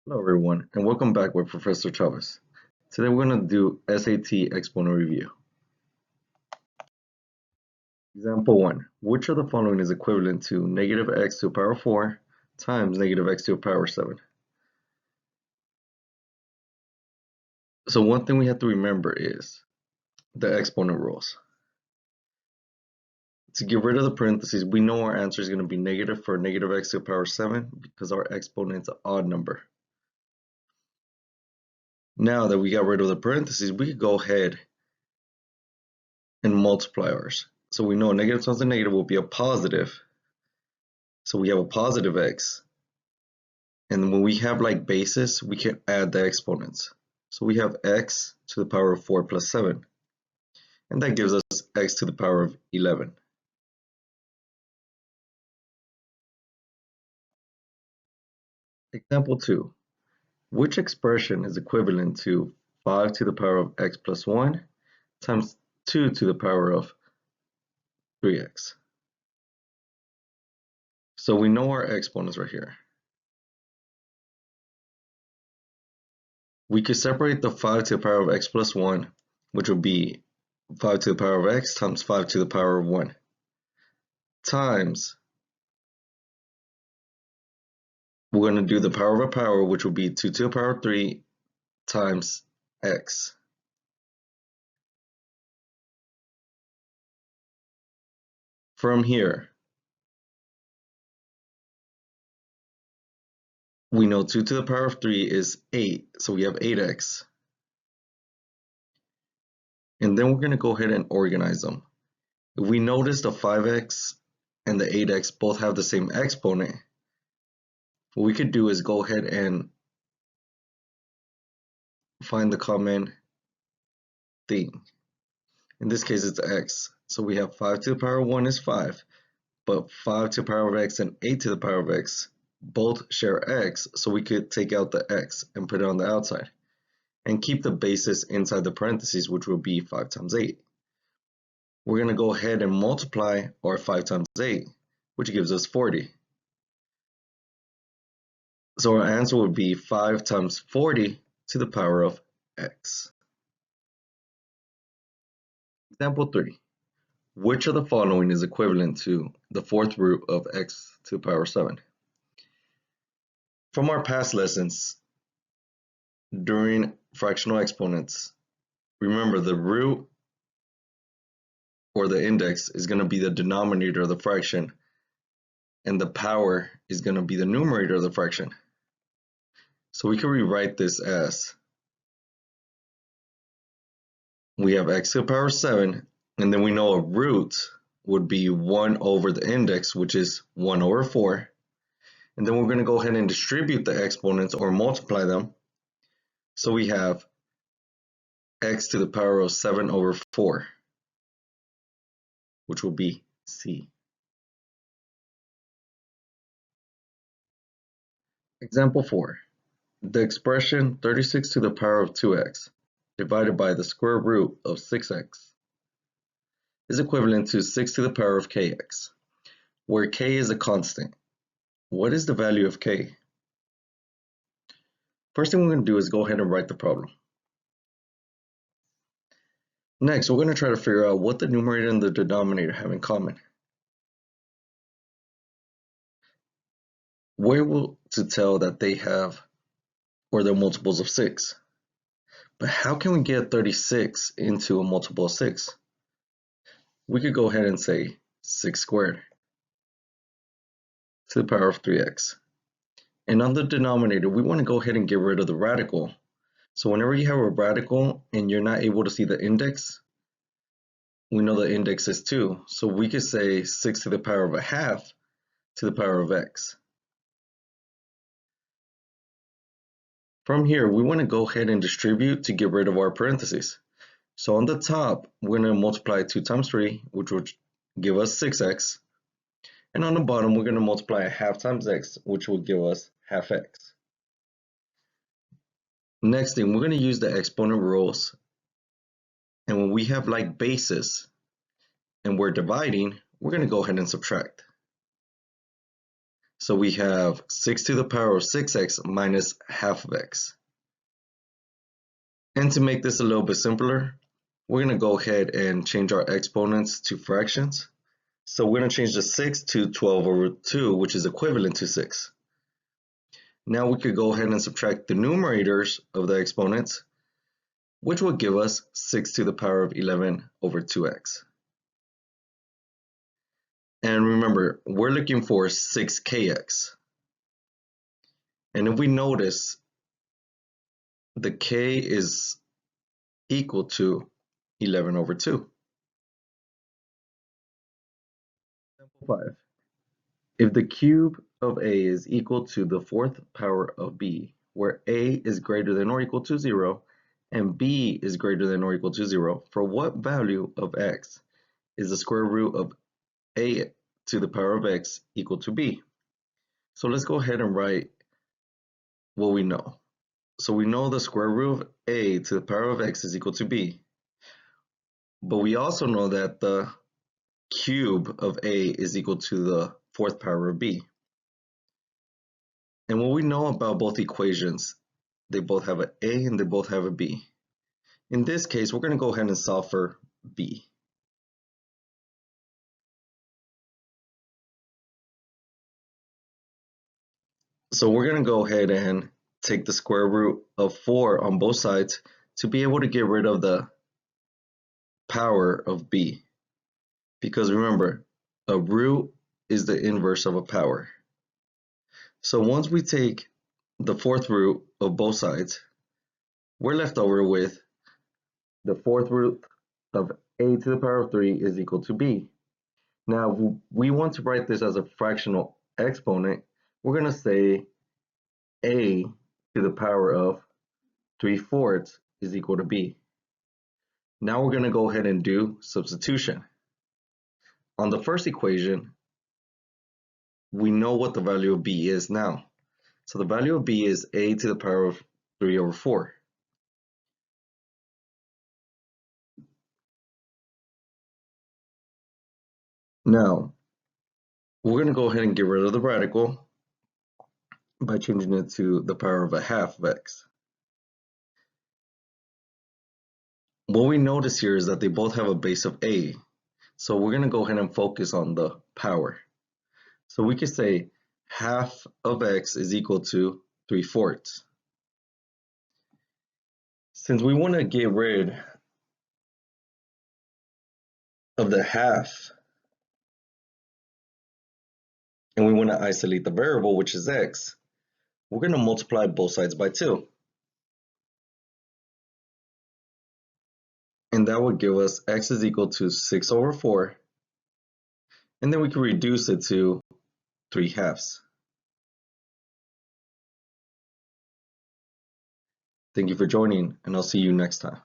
Hello everyone, and welcome back with Professor Chavez. Today we're going to do SAT exponent review. Example 1. Which of the following is equivalent to negative x to the power 4 times negative x to the power 7? So one thing we have to remember is the exponent rules. To get rid of the parentheses, we know our answer is going to be negative for negative x to the power 7 because our exponent is an odd number. Now that we got rid of the parentheses, we could go ahead and multiply ours. So we know a negative times a negative will be a positive. So we have a positive x. And when we have like bases, we can add the exponents. So we have x to the power of 4 plus 7. And that gives us x to the power of 11. Example 2. Which expression is equivalent to 5 to the power of x plus 1 times 2 to the power of 3x? So we know our exponents right here. We could separate the 5 to the power of x plus 1, which would be 5 to the power of x times 5 to the power of 1, times, we're going to do the power of a power, which will be 2 to the power of 3 times x. From here, we know 2 to the power of 3 is 8, so we have 8x. And then we're going to go ahead and organize them. If we notice the 5x and the 8x both have the same exponent, what we could do is go ahead and find the common thing. In this case, it's x. So we have 5 to the power of 1 is 5, but 5 to the power of x and 8 to the power of x both share x, so we could take out the x and put it on the outside and keep the basis inside the parentheses, which will be 5 times 8. We're going to go ahead and multiply our 5 times 8, which gives us 40. So our answer would be 5 times 40 to the power of x. Example 3. Which of the following is equivalent to the fourth root of x to the power 7? From our past lessons, during fractional exponents, remember the root or the index is going to be the denominator of the fraction, and the power is going to be the numerator of the fraction. So we can rewrite this as, we have x to the power 7, and then we know a root would be 1 over the index, which is 1 over 4. And then we're going to go ahead and distribute the exponents or multiply them. So we have x to the power of 7 over 4, which will be c. Example 4. The expression 36 to the power of 2x divided by the square root of 6x is equivalent to 6 to the power of kx, where k is a constant. What is the value of k? First thing we're going to do is go ahead and write the problem. Next, we're going to try to figure out what the numerator and the denominator have in common. We're able to tell that they have, or they're multiples of 6. But how can we get 36 into a multiple of 6? We could go ahead and say 6 squared to the power of 3x. And on the denominator, we want to go ahead and get rid of the radical. So whenever you have a radical and you're not able to see the index, we know the index is 2. So we could say 6 to the power of a half to the power of x. From here, we want to go ahead and distribute to get rid of our parentheses. So on the top, we're going to multiply 2 times 3, which would give us 6x. And on the bottom, we're going to multiply a half times x, which will give us half x. Next thing, we're going to use the exponent rules. And when we have like bases and we're dividing, we're going to go ahead and subtract. So we have 6 to the power of 6x minus half of x. And to make this a little bit simpler, we're going to go ahead and change our exponents to fractions. So we're going to change the 6 to 12 over 2, which is equivalent to 6. Now we could go ahead and subtract the numerators of the exponents, which will give us 6 to the power of 11 over 2x. And remember, we're looking for 6kx. And if we notice, the k is equal to 11 over 2. Example 5. If the cube of a is equal to the fourth power of b, where a is greater than or equal to 0, and b is greater than or equal to 0, for what value of x is the square root of a to the power of x equal to b? So let's go ahead and write what we know. So we know the square root of a to the power of x is equal to b. But we also know that the cube of a is equal to the fourth power of b. And what we know about both equations, they both have an a and they both have a b. In this case, we're going to go ahead and solve for b. So we're going to go ahead and take the square root of 4 on both sides to be able to get rid of the power of b. Because remember, a root is the inverse of a power. So once we take the fourth root of both sides, we're left over with the fourth root of a to the power of 3 is equal to b. Now, we want to write this as a fractional exponent. We're going to say a to the power of 3/4 is equal to b. Now we're going to go ahead and do substitution. On the first equation, we know what the value of b is now. So the value of b is a to the power of 3 over 4. Now, we're going to go ahead and get rid of the radical by changing it to the power of a half of x. What we notice here is that they both have a base of a. So we're going to go ahead and focus on the power. So we could say half of x is equal to 3/4. Since we want to get rid of the half and we want to isolate the variable, which is x, we're going to multiply both sides by 2. And that would give us x is equal to 6 over 4. And then we can reduce it to 3/2. Thank you for joining, and I'll see you next time.